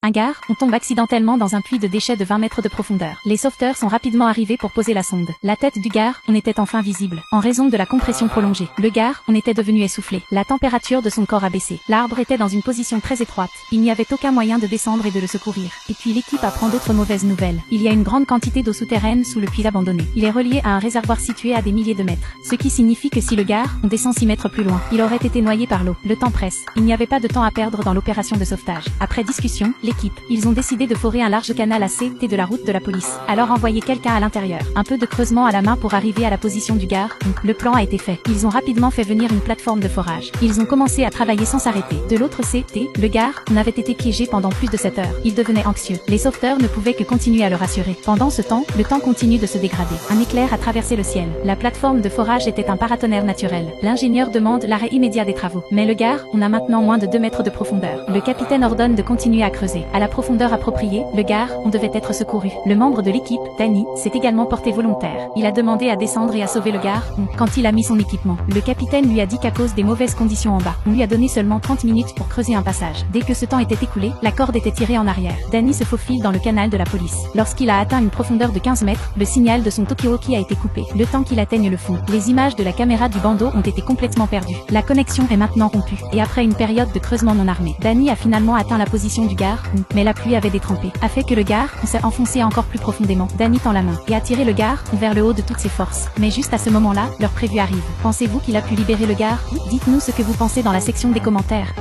Un gare, on tombe accidentellement dans un puits de déchets de 20 mètres de profondeur. Les sauveteurs sont rapidement arrivés pour poser la sonde. La tête du gare, on était enfin visible, en raison de la compression prolongée. Le gare, on était devenu essoufflé. La température de son corps a baissé. L'arbre était dans une position très étroite. Il n'y avait aucun moyen de descendre et de le secourir. Et puis l'équipe apprend d'autres mauvaises nouvelles. Il y a une grande quantité d'eau souterraine sous le puits abandonné. Il est relié à un réservoir situé à des milliers de mètres. Ce qui signifie que si le gare, on descend 6 mètres plus loin, il aurait été noyé par l'eau. Le temps presse. Il n'y avait pas de temps à perdre dans l'opération de sauvetage. Après discussion, l'équipe, ils ont décidé de forer un large canal à CT de la route de la police. Alors envoyer quelqu'un à l'intérieur. Un peu de creusement à la main pour arriver à la position du gare. Le plan a été fait. Ils ont rapidement fait venir une plateforme de forage. Ils ont commencé à travailler sans s'arrêter. De l'autre CT, le gare, on avait été piégé pendant plus de 7 heures. Ils devenaient anxieux. Les sauveteurs ne pouvaient que continuer à le rassurer. Pendant ce temps, le temps continue de se dégrader. Un éclair a traversé le ciel. La plateforme de forage était un paratonnerre naturel. L'ingénieur demande l'arrêt immédiat des travaux. Mais le gare, on a maintenant moins de 2 mètres de profondeur. Le capitaine ordonne de continuer à creuser. À la profondeur appropriée, le gare, on devait être secouru. Le membre de l'équipe, Danny, s'est également porté volontaire. Il a demandé à descendre et à sauver le gare, quand il a mis son équipement. Le capitaine lui a dit qu'à cause des mauvaises conditions en bas, on lui a donné seulement 30 minutes pour creuser un passage. Dès que ce temps était écoulé, la corde était tirée en arrière. Danny se faufile dans le canal de la police. Lorsqu'il a atteint une profondeur de 15 mètres, le signal de son talkie-walkie a été coupé. Le temps qu'il atteigne le fond, les images de la caméra du bandeau ont été complètement perdues. La connexion est maintenant rompue. Et après une période de creusement non armé, Danny a finalement atteint la position du gare, mais la pluie avait détrempé, a fait que le gare s'est enfoncé encore plus profondément. Danny tend la main et a tiré le gare vers le haut de toutes ses forces. Mais juste à ce moment-là, l'heure prévue arrive. Pensez-vous qu'il a pu libérer le gare? Dites-nous ce que vous pensez dans la section des commentaires.